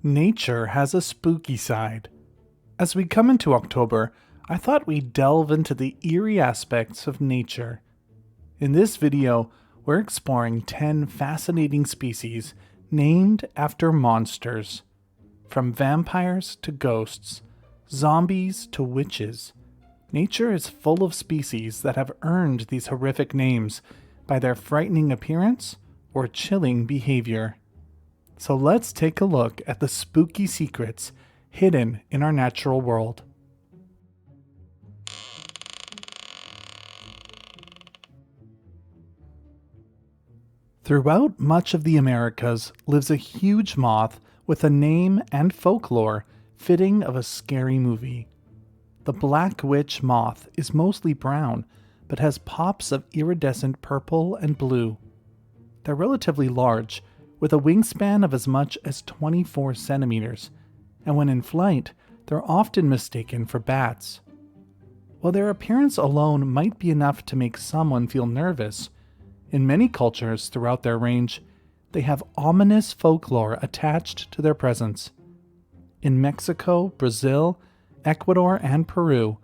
Nature has a spooky side. As we come into October, I thought we'd delve into the eerie aspects of nature. In this video, we're exploring 10 fascinating species named after monsters. From vampires to ghosts, zombies to witches, nature is full of species that have earned these horrific names by their frightening appearance or chilling behavior. So let's take a look at the spooky secrets hidden in our natural world. Throughout much of the Americas lives a huge moth with a name and folklore fitting of a scary movie. The black witch moth is mostly brown, but has pops of iridescent purple and blue. They're relatively large, with a wingspan of as much as 24 centimeters, and when in flight, they're often mistaken for bats. While their appearance alone might be enough to make someone feel nervous, in many cultures throughout their range, they have ominous folklore attached to their presence. In Mexico, Brazil, Ecuador, and Peru,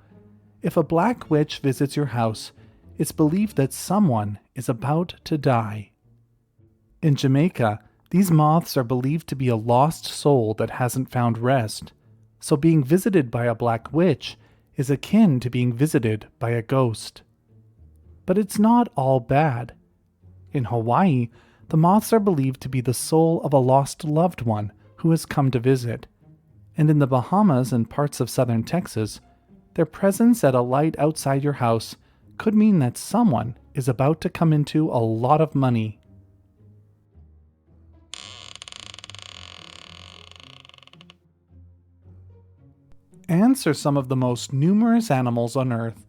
if a black witch visits your house, it's believed that someone is about to die. In Jamaica, these moths are believed to be a lost soul that hasn't found rest, so being visited by a black witch is akin to being visited by a ghost. But it's not all bad. In Hawaii, the moths are believed to be the soul of a lost loved one who has come to visit, and in the Bahamas and parts of southern Texas, their presence at a light outside your house could mean that someone is about to come into a lot of money. Ants are some of the most numerous animals on Earth,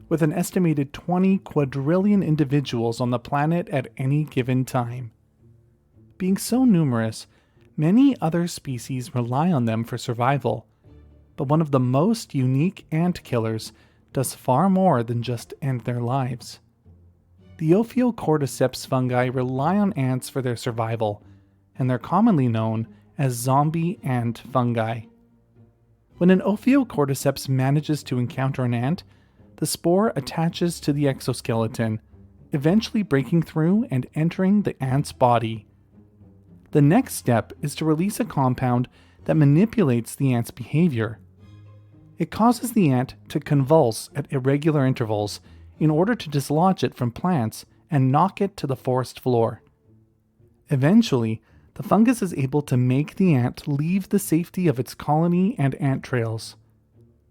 with an estimated 20 quadrillion individuals on the planet at any given time. Being so numerous, many other species rely on them for survival, but one of the most unique ant killers does far more than just end their lives. The Ophiocordyceps fungi rely on ants for their survival, and they're commonly known as zombie ant fungi. When an Ophiocordyceps manages to encounter an ant, the spore attaches to the exoskeleton, eventually breaking through and entering the ant's body. The next step is to release a compound that manipulates the ant's behavior. It causes the ant to convulse at irregular intervals in order to dislodge it from plants and knock it to the forest floor. Eventually, the fungus is able to make the ant leave the safety of its colony and ant trails.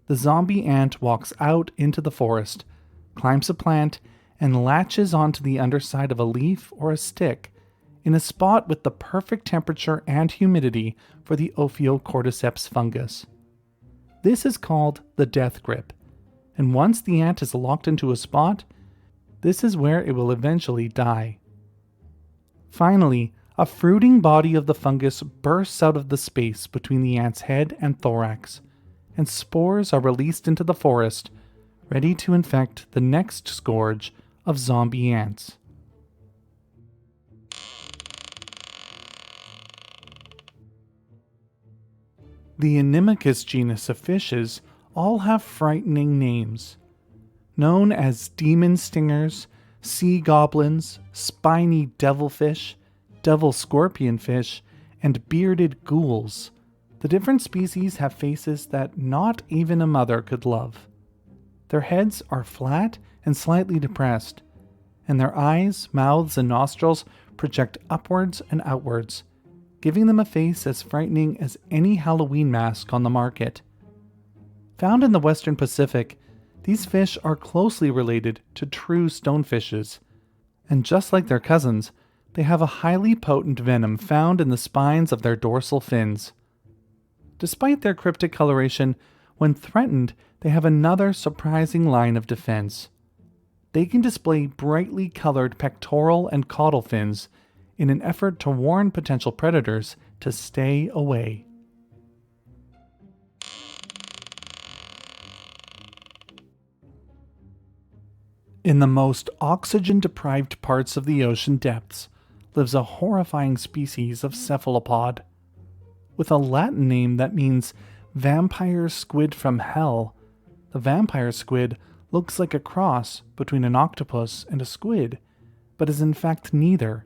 The zombie ant walks out into the forest, climbs a plant, and latches onto the underside of a leaf or a stick in a spot with the perfect temperature and humidity for the Ophiocordyceps fungus. This is called the death grip, and once the ant is locked into a spot, this is where it will eventually die. Finally, a fruiting body of the fungus bursts out of the space between the ant's head and thorax, and spores are released into the forest, ready to infect the next scourge of zombie ants. The Inimicus genus of fishes all have frightening names. Known as demon stingers, sea goblins, spiny devilfish, devil scorpionfish, and bearded ghouls, the different species have faces that not even a mother could love. Their heads are flat and slightly depressed, and their eyes, mouths, and nostrils project upwards and outwards, giving them a face as frightening as any Halloween mask on the market. Found in the Western Pacific, these fish are closely related to true stonefishes, and just like their cousins, they have a highly potent venom found in the spines of their dorsal fins. Despite their cryptic coloration, when threatened, they have another surprising line of defense. They can display brightly colored pectoral and caudal fins in an effort to warn potential predators to stay away. In the most oxygen-deprived parts of the ocean depths lives a horrifying species of cephalopod. with a Latin name that means vampire squid from hell. The vampire squid looks like a cross between an octopus and a squid, but is in fact neither,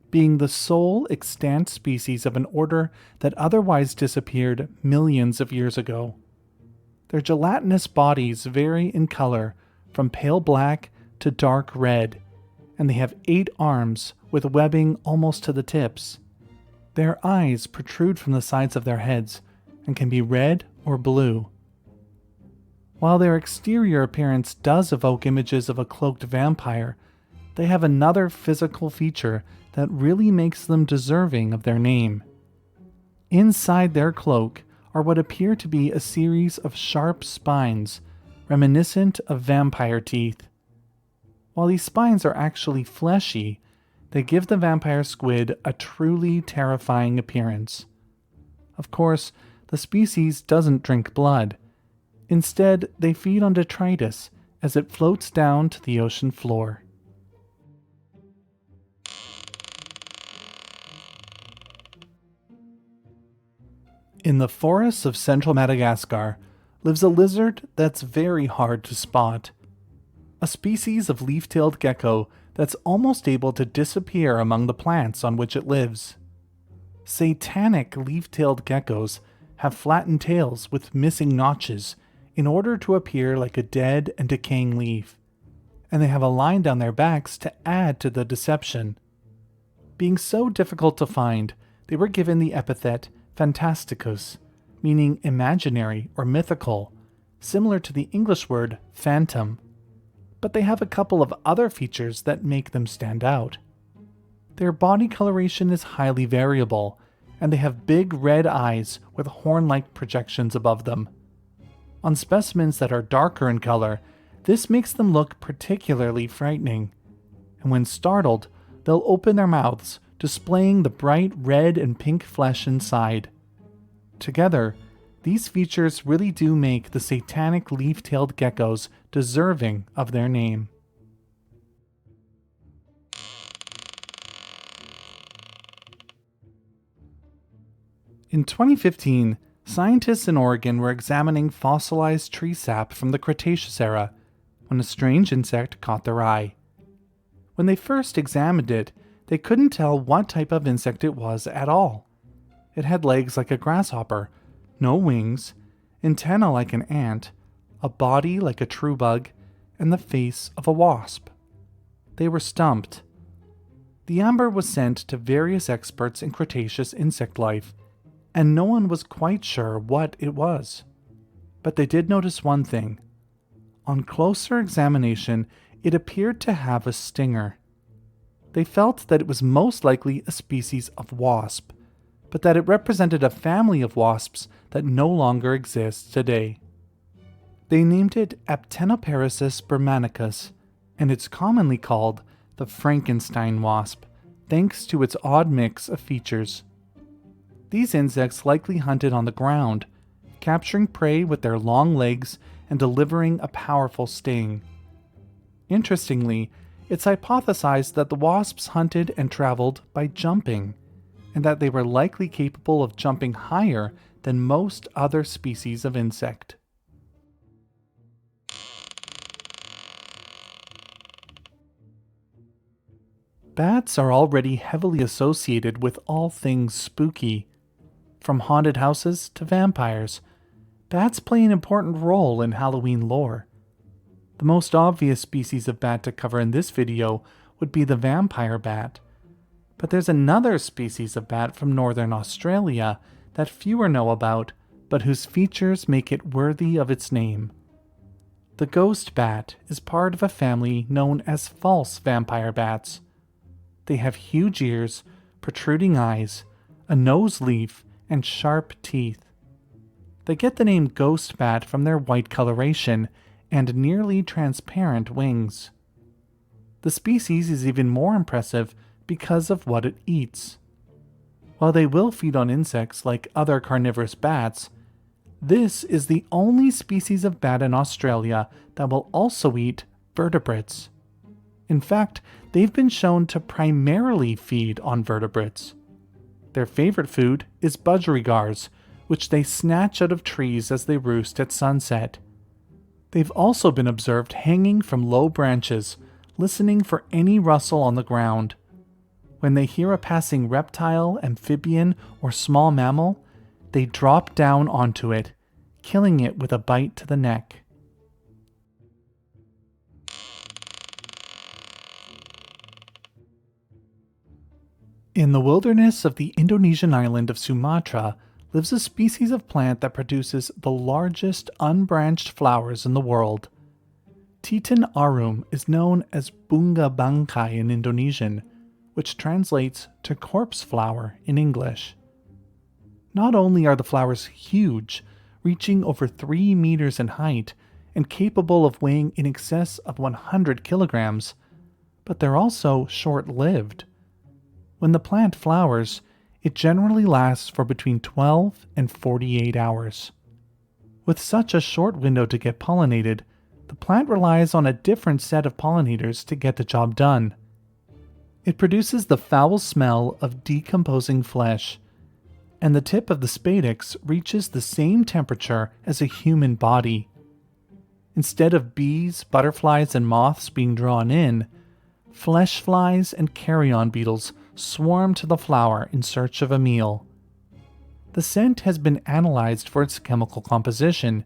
being the sole extant species of an order that otherwise disappeared millions of years ago. Their gelatinous bodies vary in color from pale black to dark red, and they have 8 arms with webbing almost to the tips. Their eyes protrude from the sides of their heads and can be red or blue. While their exterior appearance does evoke images of a cloaked vampire, they have another physical feature that really makes them deserving of their name. Inside their cloak are what appear to be a series of sharp spines, reminiscent of vampire teeth. While these spines are actually fleshy, they give the vampire squid a truly terrifying appearance. Of course, the species doesn't drink blood. Instead, they feed on detritus as it floats down to the ocean floor. In the forests of central Madagascar lives a lizard that's very hard to spot. A species of leaf-tailed gecko that's almost able to disappear among the plants on which it lives. Satanic leaf-tailed geckos have flattened tails with missing notches in order to appear like a dead and decaying leaf, and they have a line down their backs to add to the deception. Being so difficult to find, they were given the epithet phantasticus, meaning imaginary or mythical, similar to the English word phantom. But they have a couple of other features that make them stand out. Their body coloration is highly variable, and they have big red eyes with horn-like projections above them. On specimens that are darker in color, this makes them look particularly frightening, and when startled, they'll open their mouths, displaying the bright red and pink flesh inside. Together, these features really do make the satanic leaf-tailed geckos deserving of their name. In 2015, scientists in Oregon were examining fossilized tree sap from the Cretaceous era when a strange insect caught their eye. When they first examined it, they couldn't tell what type of insect it was at all. It had legs like a grasshopper, no wings, antennae like an ant, a body like a true bug, and the face of a wasp. They were stumped. The amber was sent to various experts in Cretaceous insect life, and no one was quite sure what it was. But they did notice one thing. On closer examination, it appeared to have a stinger. They felt that it was most likely a species of wasp, but that it represented a family of wasps that no longer exists today. They named it Aptenoperissus burmanicus, and it's commonly called the Frankenstein wasp, thanks to its odd mix of features. These insects likely hunted on the ground, capturing prey with their long legs and delivering a powerful sting. Interestingly, it's hypothesized that the wasps hunted and traveled by jumping, and that they were likely capable of jumping higher than most other species of insect. Bats are already heavily associated with all things spooky. From haunted houses to vampires, bats play an important role in Halloween lore. The most obvious species of bat to cover in this video would be the vampire bat, but there's another species of bat from northern Australia that fewer know about, but whose features make it worthy of its name. The ghost bat is part of a family known as false vampire bats. They have huge ears, protruding eyes, a nose leaf, and sharp teeth. They get the name ghost bat from their white coloration and nearly transparent wings. The species is even more impressive because of what it eats. While they will feed on insects like other carnivorous bats, this is the only species of bat in Australia that will also eat vertebrates. In fact, they've been shown to primarily feed on vertebrates. Their favorite food is budgerigars, which they snatch out of trees as they roost at sunset. They've also been observed hanging from low branches, listening for any rustle on the ground. When they hear a passing reptile, amphibian, or small mammal, they drop down onto it, killing it with a bite to the neck. In the wilderness of the Indonesian island of Sumatra lives a species of plant that produces the largest unbranched flowers in the world. Titan arum is known as bunga bangkai in Indonesian, which translates to corpse flower in English. Not only are the flowers huge, reaching over 3 meters in height and capable of weighing in excess of 100 kilograms, but they're also short-lived. When the plant flowers, it generally lasts for between 12 and 48 hours. With such a short window to get pollinated, the plant relies on a different set of pollinators to get the job done. It produces the foul smell of decomposing flesh, and the tip of the spadix reaches the same temperature as a human body. Instead of bees, butterflies, and moths being drawn in, flesh flies and carrion beetles swarm to the flower in search of a meal. The scent has been analyzed for its chemical composition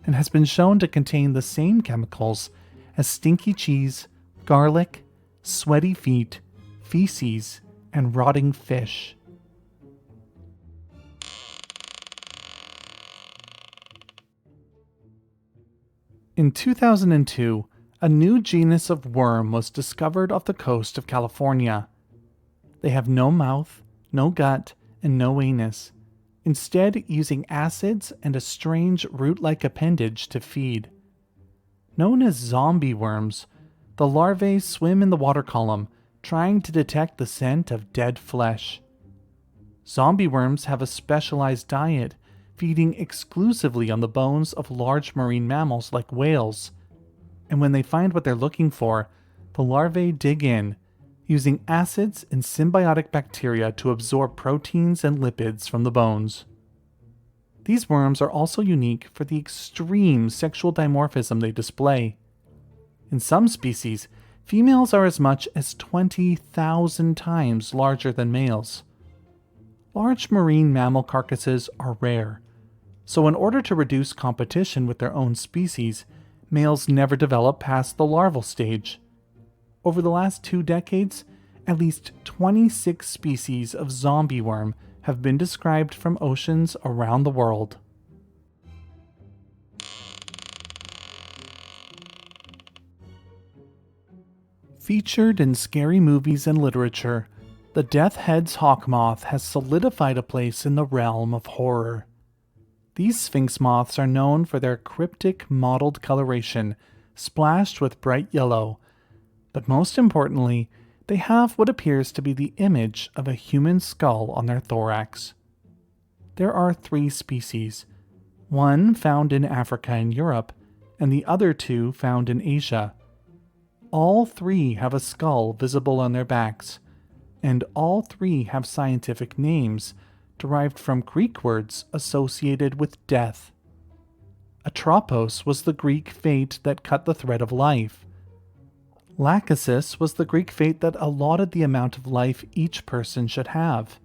and has been shown to contain the same chemicals as stinky cheese, garlic, sweaty feet, feces, and rotting fish. In 2002, a new genus of worm was discovered off the coast of California. They have no mouth, no gut, and no anus, instead using acids and a strange root-like appendage to feed. Known as zombie worms, the larvae swim in the water column, trying to detect the scent of dead flesh. Zombie worms have a specialized diet, feeding exclusively on the bones of large marine mammals like whales, and when they find what they're looking for, the larvae dig in, using acids and symbiotic bacteria to absorb proteins and lipids from the bones. These worms are also unique for the extreme sexual dimorphism they display. In some species, females are as much as 20,000 times larger than males. Large marine mammal carcasses are rare, so in order to reduce competition with their own species, males never develop past the larval stage. Over the last 2 decades, at least 26 species of zombie worm have been described from oceans around the world. Featured in scary movies and literature, the Death Head's Hawkmoth has solidified a place in the realm of horror. These sphinx moths are known for their cryptic mottled coloration, splashed with bright yellow, but most importantly, they have what appears to be the image of a human skull on their thorax. There are 3 species, one found in Africa and Europe, and the other 2 found in Asia. All 3 have a skull visible on their backs, and all 3 have scientific names derived from Greek words associated with death. Atropos was the Greek fate that cut the thread of life. Lachesis was the Greek fate that allotted the amount of life each person should have,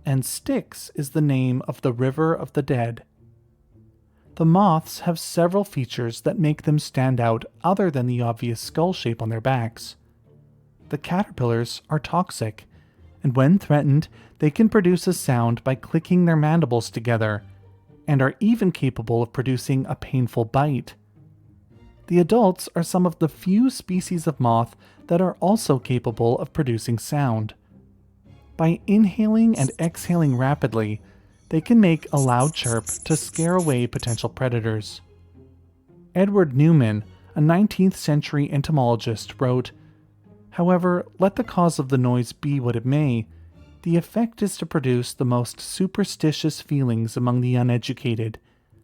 and Styx is the name of the river of the dead. The moths have several features that make them stand out other than the obvious skull shape on their backs. The caterpillars are toxic, and when threatened, they can produce a sound by clicking their mandibles together, and are even capable of producing a painful bite. The adults are some of the few species of moth that are also capable of producing sound. By inhaling and exhaling rapidly, they can make a loud chirp to scare away potential predators. Edward Newman, a 19th century entomologist, wrote, "However, let the cause of the noise be what it may, the effect is to produce the most superstitious feelings among the uneducated,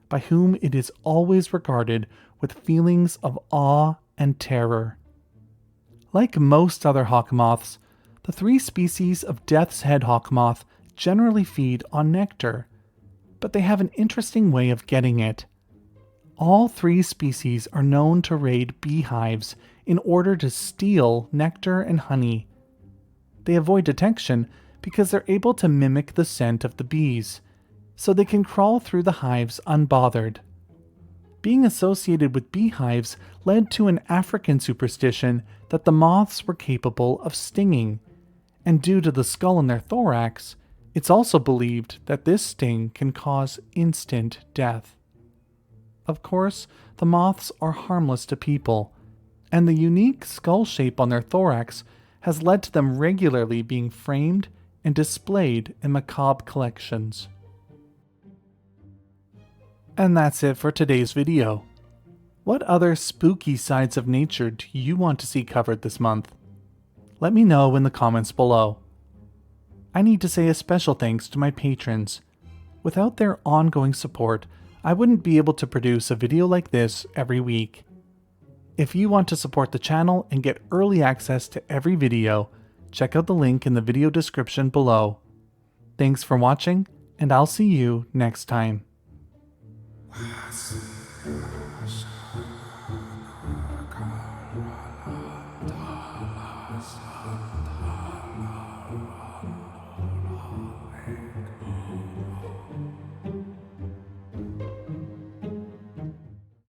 by whom it is always regarded with feelings of awe and terror." Like most other hawk moths, the 3 species of death's head hawk moth generally feed on nectar, but they have an interesting way of getting it. All three species are known to raid beehives in order to steal nectar and honey. They avoid detection because they're able to mimic the scent of the bees, so they can crawl through the hives unbothered. Being associated with beehives led to an African superstition that the moths were capable of stinging, and due to the skull in their thorax, it's also believed that this sting can cause instant death. Of course, the moths are harmless to people, and the unique skull shape on their thorax has led to them regularly being framed and displayed in macabre collections. And that's it for today's video. What other spooky sides of nature do you want to see covered this month? Let me know in the comments below. I need to say a special thanks to my patrons. Without their ongoing support, I wouldn't be able to produce a video like this every week. If you want to support the channel and get early access to every video, check out the link in the video description below. Thanks for watching, and I'll see you next time.